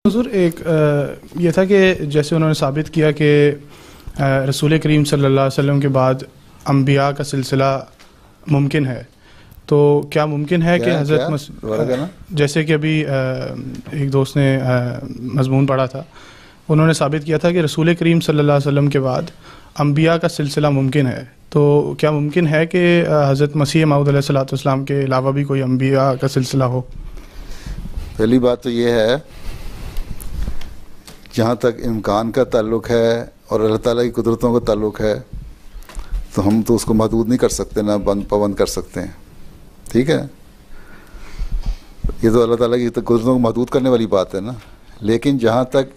حضور ایک یہ تھا کہ جیسے انہوں نے ثابت کیا کہ رسول کریم صلی اللہ علیہ وسلم کے بعد انبیاء کا سلسلہ ممکن ہے، تو کیا ممکن ہے کہ حضرت جیسے کہ ابھی ایک دوست نے مضمون پڑھا تھا، انہوں نے ثابت کیا تھا کہ رسول کریم صلی اللہ علیہ وسلم کے بعد انبیاء کا سلسلہ ممکن ہے، تو کیا ممکن ہے کہ حضرت مسیح موعود علیہ الصلوۃ والسلام کے علاوہ بھی کوئی انبیاء کا سلسلہ ہو؟ پہلی بات تو یہ ہے، جہاں تک امکان کا تعلق ہے اور اللہ تعالیٰ کی قدرتوں کا تعلق ہے تو ہم تو اس کو محدود نہیں کر سکتے، نہ پابند کر سکتے ہیں. ٹھیک ہے، یہ تو اللہ تعالیٰ کی قدرتوں کو محدود کرنے والی بات ہے نا. لیکن جہاں تک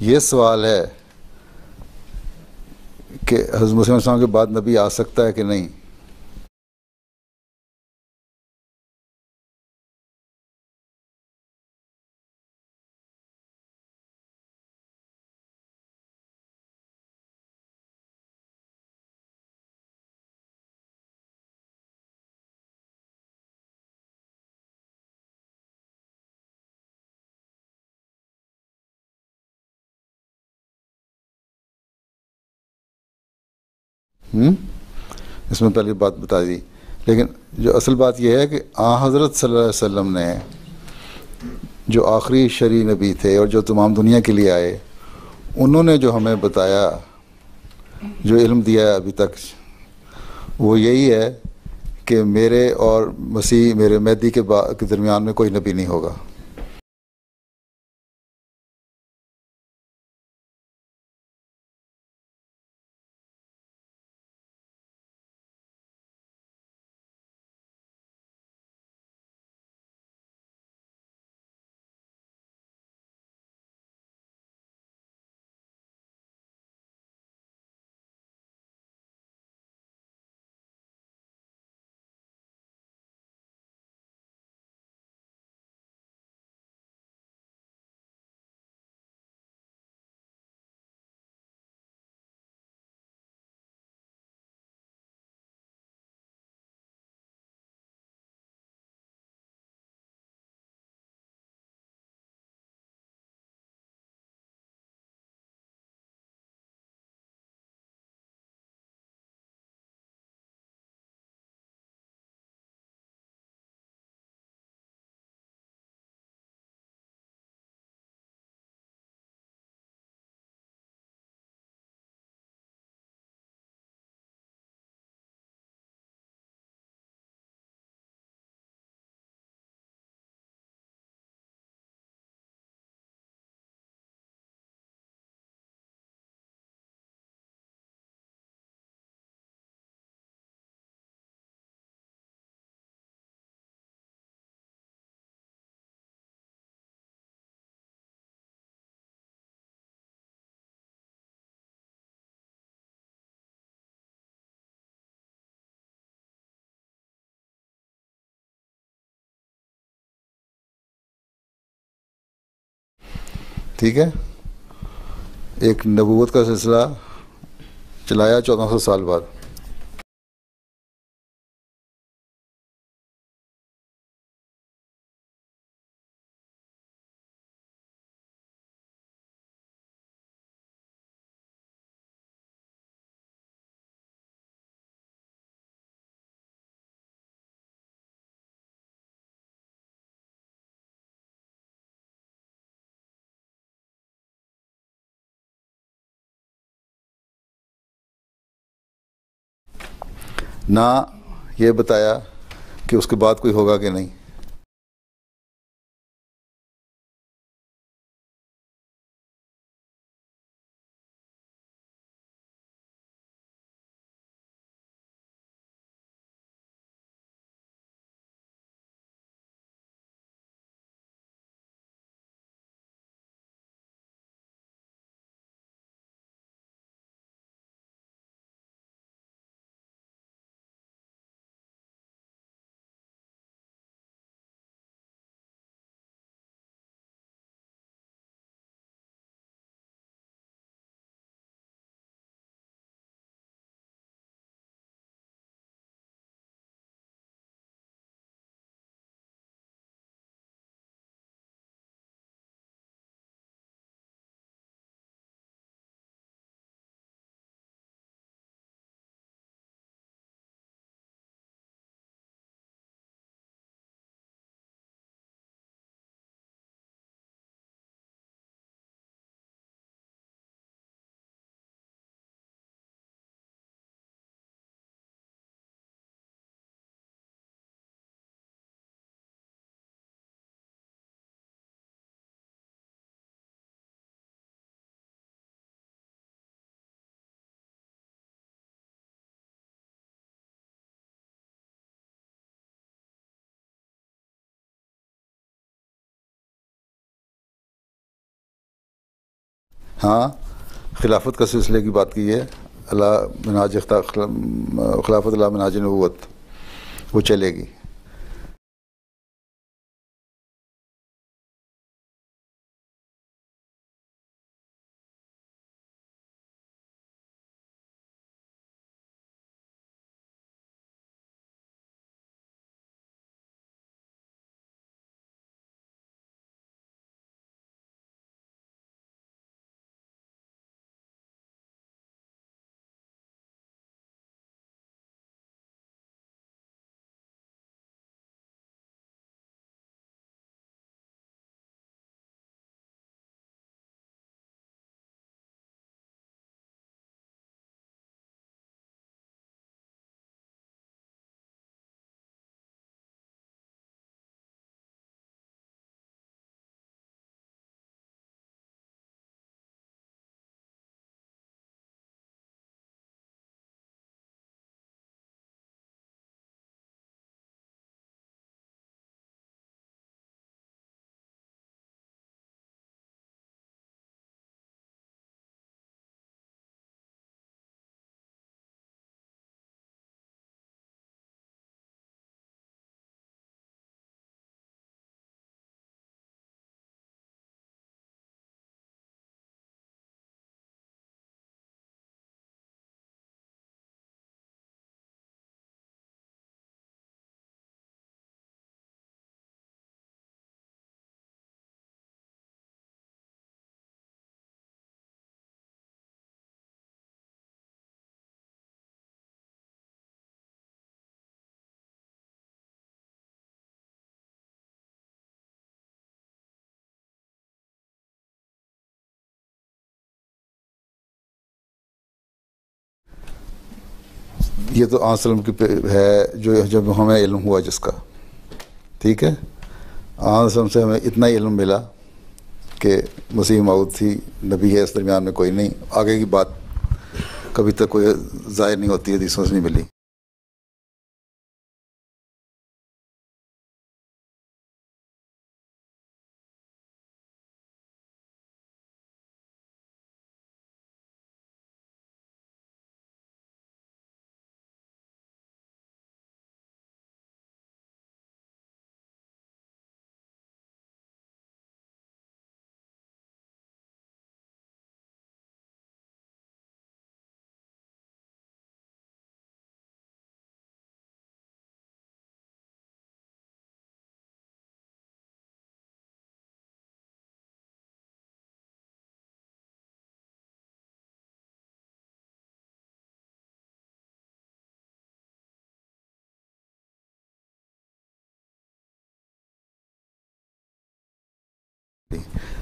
یہ سوال ہے کہ حضرت مسیح علیہ السلام کے بعد نبی آ سکتا ہے کہ نہیں، اس میں پہلی بات بتا دی. لیکن جو اصل بات یہ ہے کہ حضرت صلی اللہ علیہ وسلم نے جو آخری شرعی نبی تھے اور جو تمام دنیا کے لیے آئے، انہوں نے جو ہمیں بتایا، جو علم دیا ہے ابھی تک، وہ یہی ہے کہ میرے اور مسیح میرے مہدی کے درمیان میں کوئی نبی نہیں ہوگا. ٹھیک ہے، ایک نبوت کا سلسلہ چلایا 1400 سال بعد. نہ یہ بتایا کہ اس کے بعد کوئی ہوگا کہ نہیں. ہاں خلافت کا سلسلے کی بات کی ہے، اللہ منہاج خلافت اللہ منہاج نبوت وہ چلے گی. یہ تو آن کی ہے جو جب ہمیں علم ہوا جس کا، ٹھیک ہے. آن سے ہمیں اتنا ہی علم ملا کہ مسیح موعود تھی، نبی ہے، اس درمیان میں کوئی نہیں. آگے کی بات کبھی تک کوئی ظاہر نہیں ہوتی، حدیثوں سے نہیں ملی.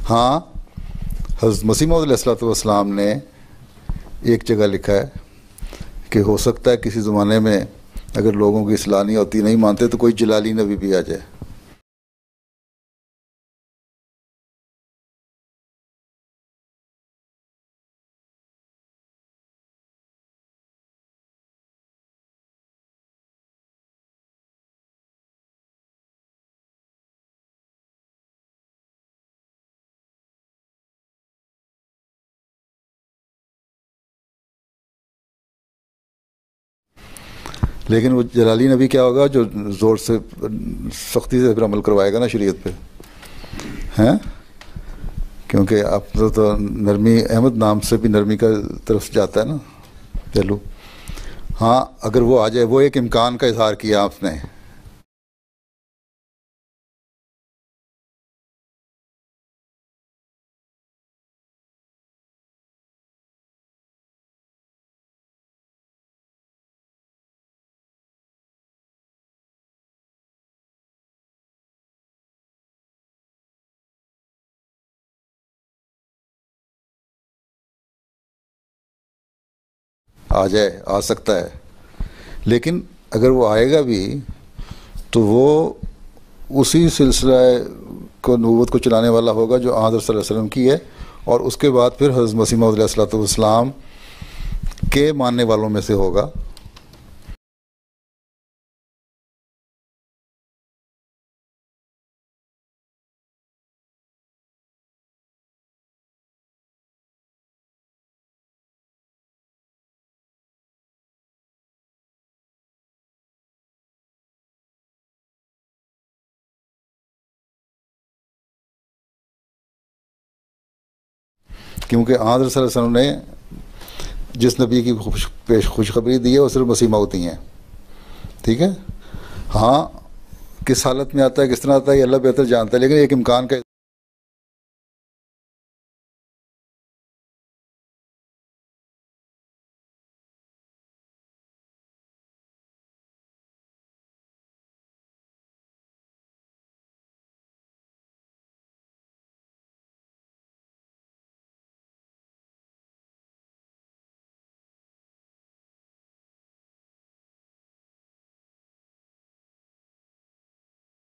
ہاں حضرت مسیح موعود علیہ الصلوۃ والسلام نے ایک جگہ لکھا ہے کہ ہو سکتا ہے کسی زمانے میں اگر لوگوں کی اصلاح نہیں ہوتی، نہیں مانتے، تو کوئی جلالی نبی بھی آ جائے. لیکن وہ جلالی نبی کیا ہوگا؟ جو زور سے سختی سے پھر عمل کروائے گا نا شریعت پہ، ہیں؟ کیونکہ آپ تو نرمی، احمد نام سے بھی نرمی کا طرف جاتا ہے نا پہلو. ہاں اگر وہ آ جائے، وہ ایک امکان کا اظہار کیا آپ نے. آ جائے، آ سکتا ہے، لیکن اگر وہ آئے گا بھی تو وہ اسی سلسلہ کو نبوت کو چلانے والا ہوگا جو حضرت صلی اللہ علیہ وسلم کی ہے، اور اس کے بعد پھر حضرت مسیح موعود علیہ الصلوۃ والسلام کے ماننے والوں میں سے ہوگا. کیونکہ حضرت صلی اللہ علیہ وسلم نے جس نبی کی خوشخبری دی ہے وہ صرف مسیح موعود ہی ہیں. ٹھیک ہے. ہاں کس حالت میں آتا ہے کس طرح آتا ہے یہ اللہ بہتر جانتا ہے, لیکن ایک امکان کا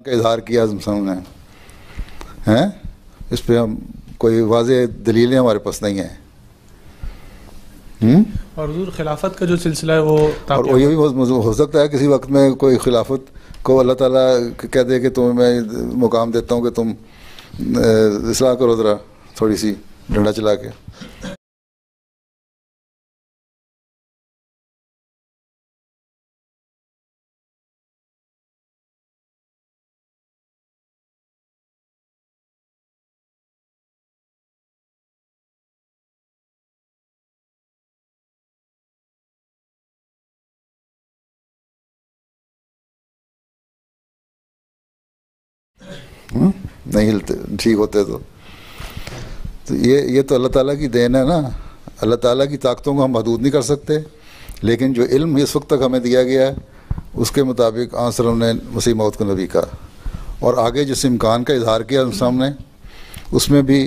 اظہار کیا ہم نے ہیں, اس پہ ہم کوئی واضح دلیلیں ہمارے پاس نہیں ہیں. اور حضور خلافت کا جو سلسلہ ہے وہ اور یہ بھی ہو سکتا ہے کسی وقت میں کوئی خلافت کو اللہ تعالیٰ کہہ دے کہ تمہیں میں مقام دیتا ہوں کہ تم اصلاح کرو ذرا تھوڑی سی ڈنڈا چلا کے. نہیں ہلتے ٹھیک ہوتے تو یہ تو اللہ تعالیٰ کی دین ہے نا. اللہ تعالیٰ کی طاقتوں کو ہم محدود نہیں کر سکتے, لیکن جو علم اس وقت تک ہمیں دیا گیا ہے اس کے مطابق آن صلی اللہ علیہ وسلم نے مسیح موعود کو نبی کا, اور آگے جس امکان کا اظہار کیا ہم سامنے, اس میں بھی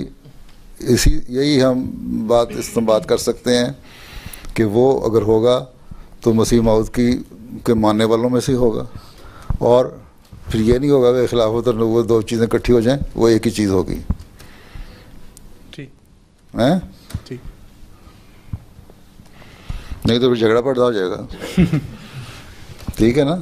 یہی ہم بات کر سکتے ہیں کہ وہ اگر ہوگا تو مسیح موعود کے ماننے والوں میں سے ہوگا, اور پھر یہ نہیں ہوگا کہ خلافت اور نبوت دو چیزیں اکٹھی ہو جائیں, وہ ایک ہی چیز ہوگی. ٹھیک ٹھیک, نہیں تو پھر جھگڑا پیدا ہو جائے گا. ٹھیک ہے نا.